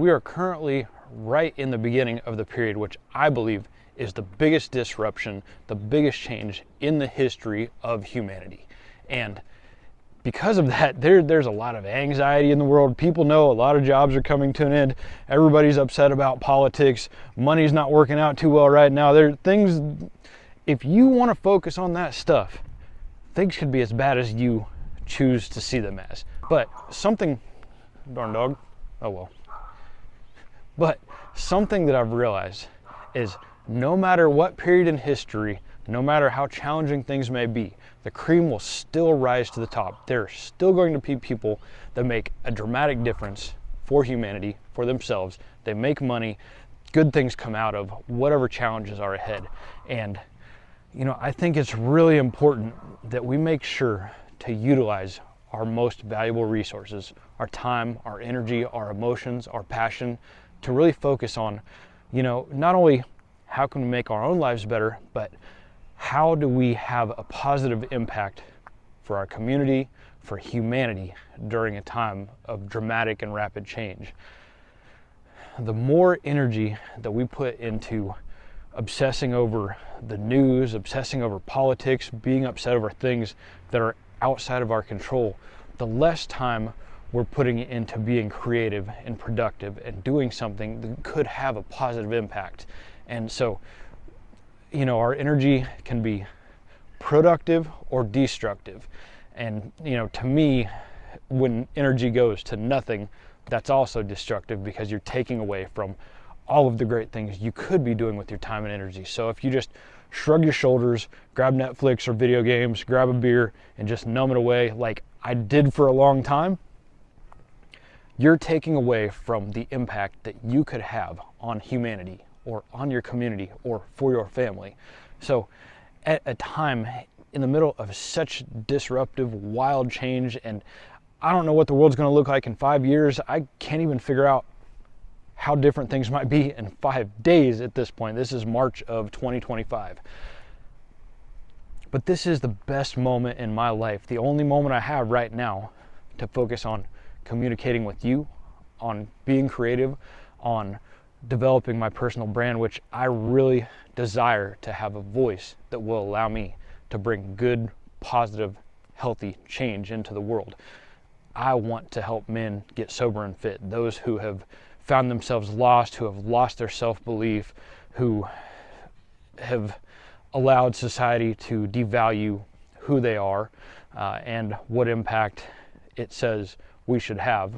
We are currently right in the beginning of the period which I believe is the biggest disruption, the biggest change in the history of humanity. And because of that, there's a lot of anxiety in the world. People know a lot of jobs are coming to an end. Everybody's upset about politics. Money's not working out too well right now. There are things, if you want to focus on that stuff, things could be as bad as you choose to see them as. But something, darn dog, oh well. But something that I've realized is no matter what period in history, no matter how challenging things may be, the cream will still rise to the top. There are still going to be people that make a dramatic difference for humanity, for themselves. They make money, good things come out of whatever challenges are ahead. And, you know, I think it's really important that we make sure to utilize our most valuable resources, our time, our energy, our emotions, our passion, to really focus on, you know, not only how can we make our own lives better, but how do we have a positive impact for our community, for humanity during a time of dramatic and rapid change. The more energy that we put into obsessing over the news, obsessing over politics, being upset over things that are outside of our control, the less time we're putting into being creative and productive and doing something that could have a positive impact. And so, you know, our energy can be productive or destructive. And, you know, to me, when energy goes to nothing, that's also destructive because you're taking away from all of the great things you could be doing with your time and energy. So if you just shrug your shoulders, grab Netflix or video games, grab a beer, and just numb it away like I did for a long time, you're taking away from the impact that you could have on humanity or on your community or for your family. So at a time in the middle of such disruptive, wild change, and I don't know what the world's going to look like in 5 years. I can't even figure out how different things might be in 5 days at this point. This is March of 2025. But this is the best moment in my life, the only moment I have right now to focus on communicating with you, on being creative, on developing my personal brand, which I really desire to have a voice that will allow me to bring good, positive, healthy change into the world. I want to help men get sober and fit, those who have found themselves lost, who have lost their self-belief, who have allowed society to devalue who they are and what impact it says we should have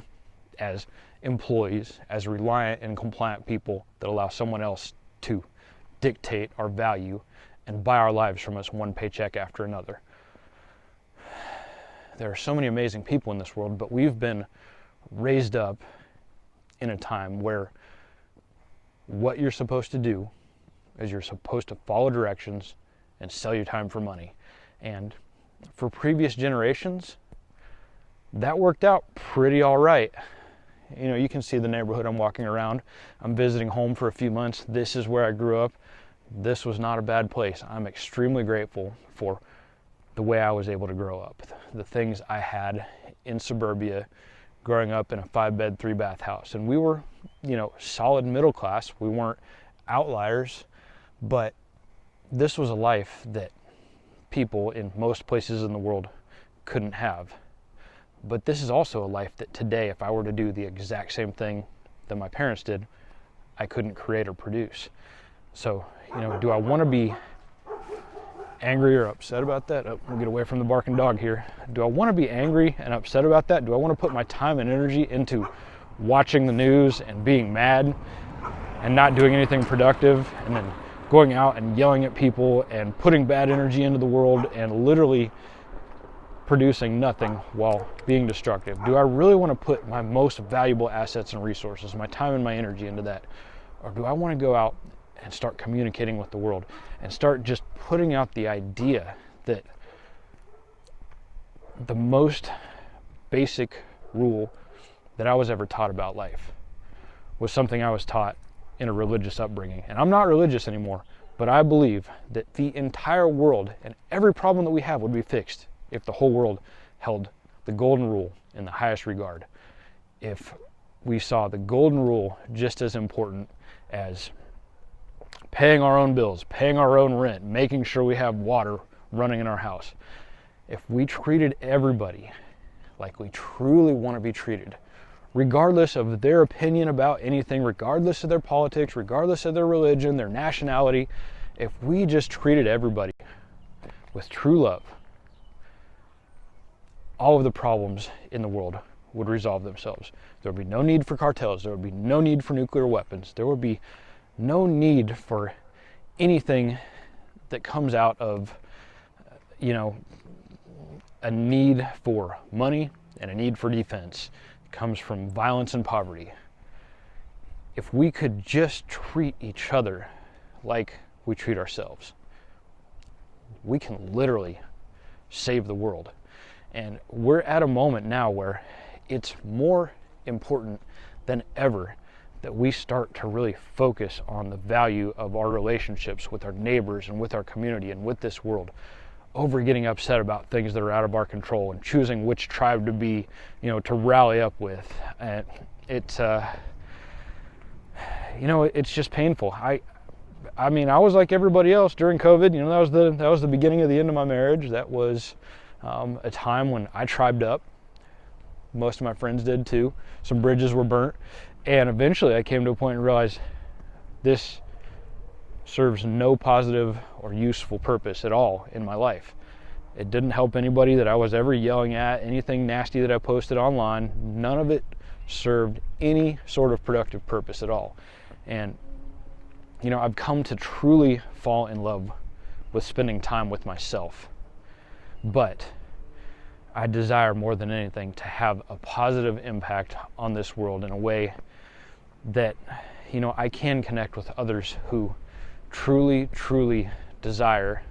as employees, as reliant and compliant people that allow someone else to dictate our value and buy our lives from us one paycheck after another. There are so many amazing people in this world, but we've been raised up in a time where what you're supposed to do is you're supposed to follow directions and sell your time for money. And for previous generations, that worked out pretty all right. You know, you can see the neighborhood I'm walking around. I'm visiting home for a few months. This is where I grew up. This was not a bad place. I'm extremely grateful for the way I was able to grow up. The things I had in suburbia growing up in a 5-bed, 3-bath house. And we were, you know, solid middle class. We weren't outliers, but this was a life that people in most places in the world couldn't have. But this is also a life that today, if I were to do the exact same thing that my parents did, I couldn't create or produce. So, you know, do I want to be angry or upset about that? Oh, we'll get away from the barking dog here. Do I want to be angry and upset about that? Do I want to put my time and energy into watching the news and being mad and not doing anything productive and then going out and yelling at people and putting bad energy into the world and literally producing nothing while being destructive? Do I really want to put my most valuable assets and resources, my time and my energy into that? Or do I want to go out and start communicating with the world and start just putting out the idea that the most basic rule that I was ever taught about life was something I was taught in a religious upbringing? And I'm not religious anymore, but I believe that the entire world and every problem that we have would be fixed if the whole world held the golden rule in the highest regard. If we saw the golden rule just as important as paying our own bills, paying our own rent, making sure we have water running in our house. If we treated everybody like we truly want to be treated, regardless of their opinion about anything, regardless of their politics, regardless of their religion, their nationality, if we just treated everybody with true love, all of the problems in the world would resolve themselves. There would be no need for cartels. There would be no need for nuclear weapons. There would be no need for anything that comes out of, a need for money and a need for defense. It comes from violence and poverty. If we could just treat each other like we treat ourselves, we can literally save the world. And we're at a moment now where it's more important than ever that we start to really focus on the value of our relationships with our neighbors and with our community and with this world, over getting upset about things that are out of our control and choosing which tribe to be, to rally up with. And it's just painful. I mean, I was like everybody else during COVID. That was the beginning of the end of my marriage. That was a time when I tribed up. Most of my friends did too. Some bridges were burnt. And eventually I came to a point and realized this serves no positive or useful purpose at all in my life. It didn't help anybody that I was ever yelling at, anything nasty that I posted online. None of it served any sort of productive purpose at all. And, I've come to truly fall in love with spending time with myself. But I desire more than anything to have a positive impact on this world in a way that, I can connect with others who truly, truly desire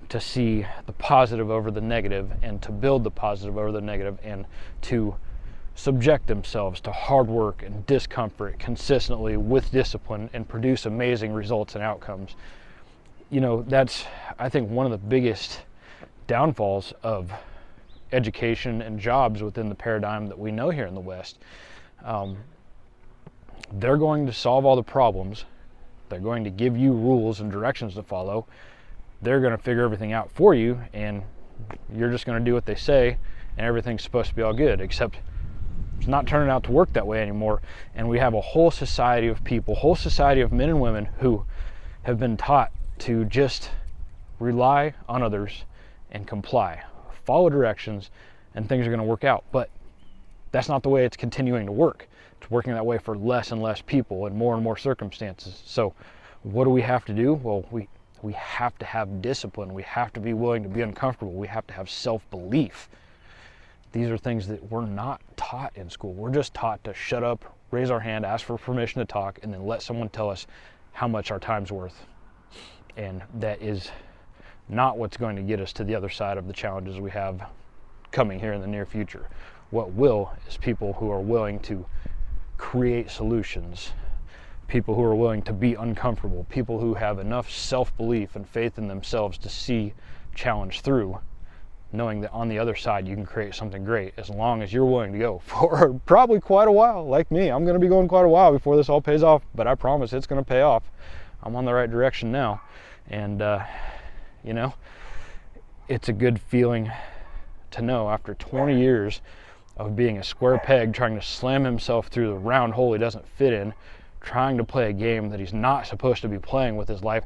to see the positive over the negative and to build the positive over the negative and to subject themselves to hard work and discomfort consistently with discipline and produce amazing results and outcomes. That's, I think, one of the biggest downfalls of education and jobs within the paradigm that we know here in the West. They're going to solve all the problems. They're going to give you rules and directions to follow. They're going to figure everything out for you, and you're just going to do what they say, and everything's supposed to be all good, except it's not turning out to work that way anymore. And we have a whole society of people, whole society of men and women who have been taught to just rely on others and comply, follow directions, and things are going to work out. But that's not the way it's continuing to work. It's working that way for less and less people and more circumstances. So what do we have to do? Well, we have to have discipline. We have to be willing to be uncomfortable. We have to have self-belief. These are things that we're not taught in school. We're just taught to shut up, raise our hand, ask for permission to talk, and then let someone tell us how much our time's worth. And that is not what's going to get us to the other side of the challenges we have coming here in the near future. What will is people who are willing to create solutions, people who are willing to be uncomfortable, people who have enough self-belief and faith in themselves to see challenge through, knowing that on the other side you can create something great as long as you're willing to go for probably quite a while. Like me, I'm going to be going quite a while before this all pays off, but I promise it's going to pay off. I'm on the right direction now. And it's a good feeling to know after 20 years of being a square peg trying to slam himself through the round hole he doesn't fit in, trying to play a game that he's not supposed to be playing with his life,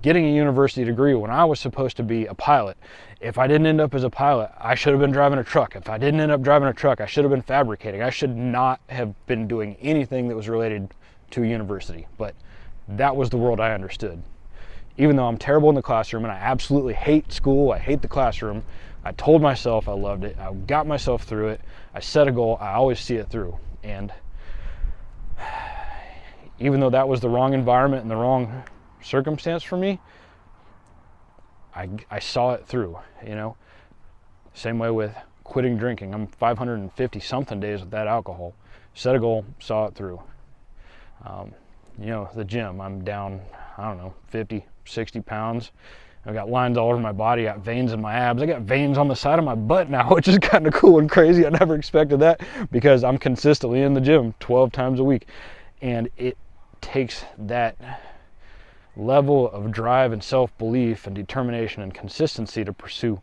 getting a university degree when I was supposed to be a pilot. If I didn't end up as a pilot, I should have been driving a truck. If I didn't end up driving a truck, I should have been fabricating. I should not have been doing anything that was related to a university. But that was the world I understood. Even though I'm terrible in the classroom and I absolutely hate school, I hate the classroom, I told myself I loved it. I got myself through it. I set a goal. I always see it through. And even though that was the wrong environment and the wrong circumstance for me, I saw it through, Same way with quitting drinking. I'm 550 something days without alcohol. Set a goal, saw it through. The gym, I'm down, 50, 60 pounds. I've got lines all over my body, I got veins in my abs, I got veins on the side of my butt now, which is kind of cool and crazy. I never expected that because I'm consistently in the gym 12 times a week. And it takes that level of drive and self-belief and determination and consistency to pursue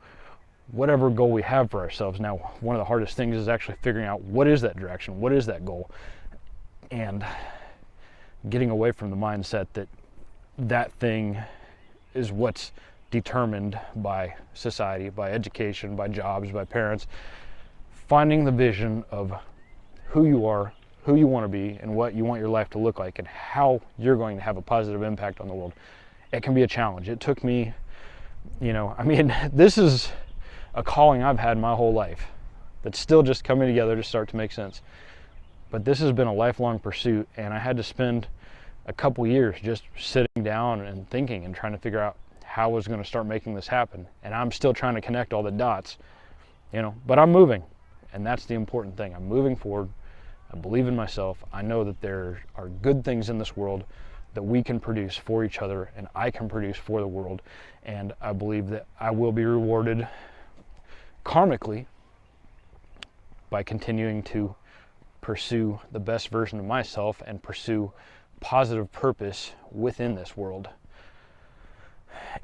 whatever goal we have for ourselves. Now, one of the hardest things is actually figuring out what is that direction, what is that goal, and getting away from the mindset that that thing is what's determined by society, by education, by jobs, by parents. Finding the vision of who you are, who you want to be, and what you want your life to look like, and how you're going to have a positive impact on the world. It can be a challenge. It took me, this is a calling I've had my whole life that's still just coming together to start to make sense. But this has been a lifelong pursuit, and I had to spend a couple years just sitting down and thinking and trying to figure out how I was going to start making this happen. And I'm still trying to connect all the dots, but I'm moving, and that's the important thing. I'm moving forward. I believe in myself. I know that there are good things in this world that we can produce for each other, and I can produce for the world. And I believe that I will be rewarded karmically by continuing to pursue the best version of myself and pursue positive purpose within this world.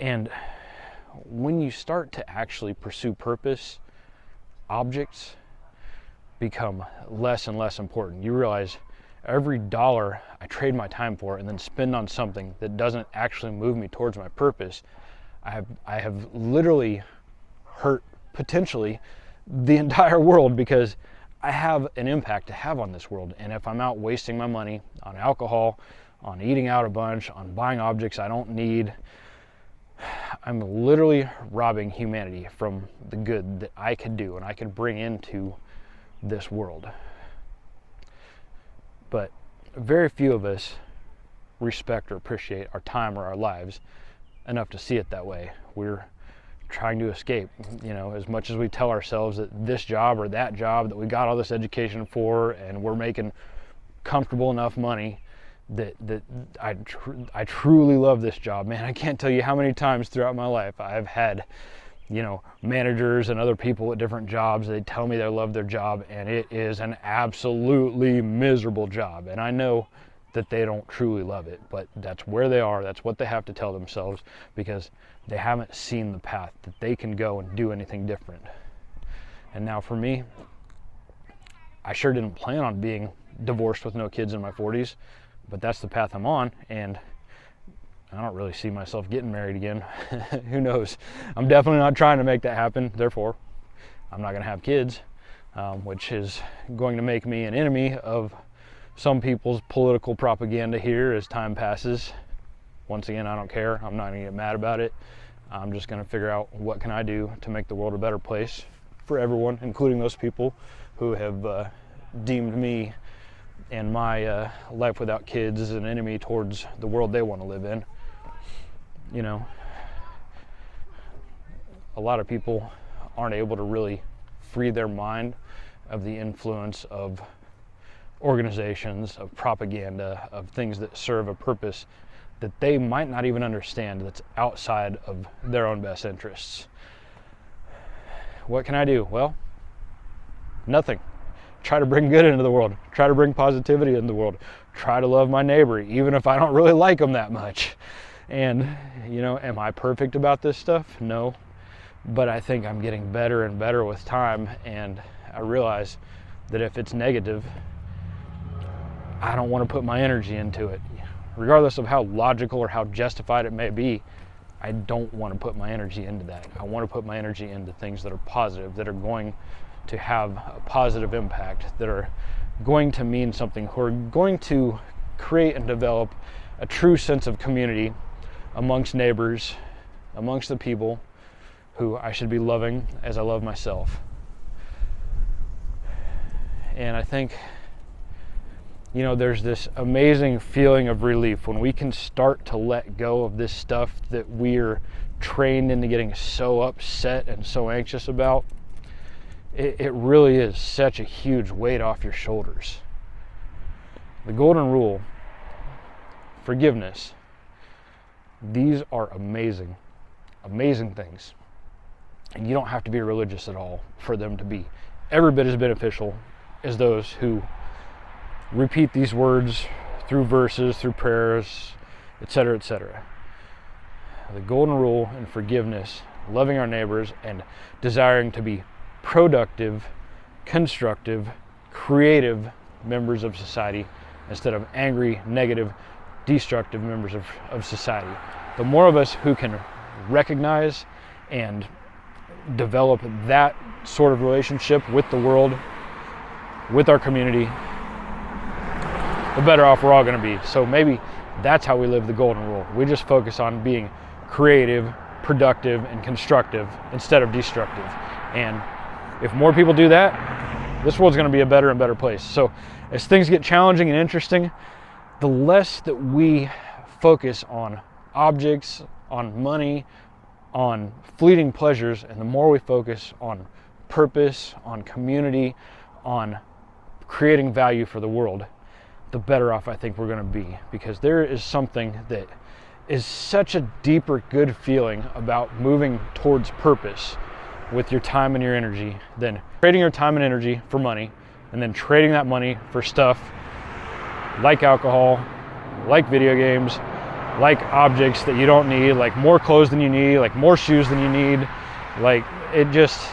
And when you start to actually pursue purpose, objects become less and less important. You realize every dollar I trade my time for and then spend on something that doesn't actually move me towards my purpose, I have literally hurt potentially the entire world, because I have an impact to have on this world. And if I'm out wasting my money on alcohol, on eating out a bunch, on buying objects I don't need, I'm literally robbing humanity from the good that I could do and I could bring into this world. But very few of us respect or appreciate our time or our lives enough to see it that way. We're trying to escape, as much as we tell ourselves that this job or that job that we got all this education for and we're making comfortable enough money that I truly love this job, man. I can't tell you how many times throughout my life I've had managers and other people at different jobs, they tell me they love their job, and it is an absolutely miserable job. And I know that they don't truly love it, but that's where they are. That's what they have to tell themselves, because they haven't seen the path that they can go and do anything different. And now for me, I sure didn't plan on being divorced with no kids in my 40s, but that's the path I'm on, and I don't really see myself getting married again. Who knows? I'm definitely not trying to make that happen. Therefore, I'm not going to have kids, which is going to make me an enemy of some people's political propaganda here as time passes. Once again, I don't care. I'm not going to get mad about it. I'm just going to figure out what can I do to make the world a better place for everyone, including those people who have deemed me and my life without kids as an enemy towards the world they want to live in. A lot of people aren't able to really free their mind of the influence of organizations, of propaganda, of things that serve a purpose that they might not even understand, that's outside of their own best interests. What can I do? Well, nothing. Try to bring good into the world. Try to bring positivity into the world. Try to love my neighbor, even if I don't really like them that much. And, am I perfect about this stuff? No. But I think I'm getting better and better with time, and I realize that if it's negative, I don't want to put my energy into it. Regardless of how logical or how justified it may be, I don't want to put my energy into that. I want to put my energy into things that are positive, that are going to have a positive impact, that are going to mean something, who are going to create and develop a true sense of community amongst neighbors, amongst the people who I should be loving as I love myself. And I think, there's this amazing feeling of relief when we can start to let go of this stuff that we're trained into getting so upset and so anxious about. It really is such a huge weight off your shoulders. The golden rule, forgiveness, these are amazing. amazing things. And you don't have to be religious at all for them to be every bit as beneficial as those who repeat these words through verses, through prayers, etc., etc. The golden rule and forgiveness, loving our neighbors, and desiring to be productive, constructive, creative members of society instead of angry, negative, destructive members of society. The more of us who can recognize and develop that sort of relationship with the world, with our community, the better off we're all going to be. So maybe that's how we live the golden rule. We just focus on being creative, productive, and constructive instead of destructive. And if more people do that, this world's going to be a better and better place. So as things get challenging and interesting, the less that we focus on objects, on money, on fleeting pleasures, and the more we focus on purpose, on community, on creating value for the world, the better off I think we're going to be. Because there is something that is such a deeper good feeling about moving towards purpose with your time and your energy than trading your time and energy for money, and then trading that money for stuff like alcohol, like video games, like objects that you don't need, like more clothes than you need, like more shoes than you need. Like, it just,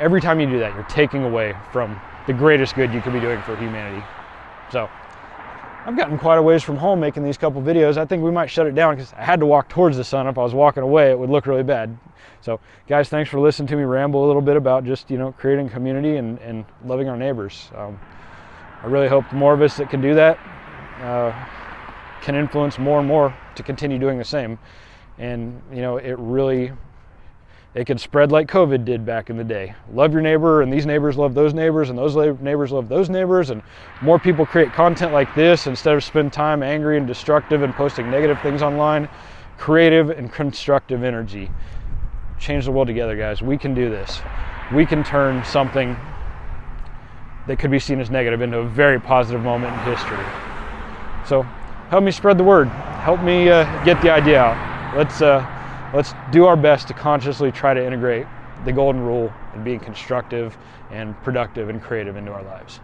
every time you do that, you're taking away from the greatest good you could be doing for humanity. So I've gotten quite a ways from home making these couple videos. I think we might shut it down because I had to walk towards the sun. If I was walking away, it would look really bad. So guys, thanks for listening to me ramble a little bit about just, creating community and loving our neighbors. I really hope the more of us that can do that can influence more and more to continue doing the same. And, it could spread like COVID did back in the day. Love your neighbor, and these neighbors love those neighbors, and those neighbors love those neighbors, and more people create content like this instead of spend time angry and destructive and posting negative things online. Creative and constructive energy. Change the world together, guys. We can do this. We can turn something that could be seen as negative into a very positive moment in history. So help me spread the word. Help me get the idea out. Let's do our best to consciously try to integrate the golden rule and being constructive and productive and creative into our lives.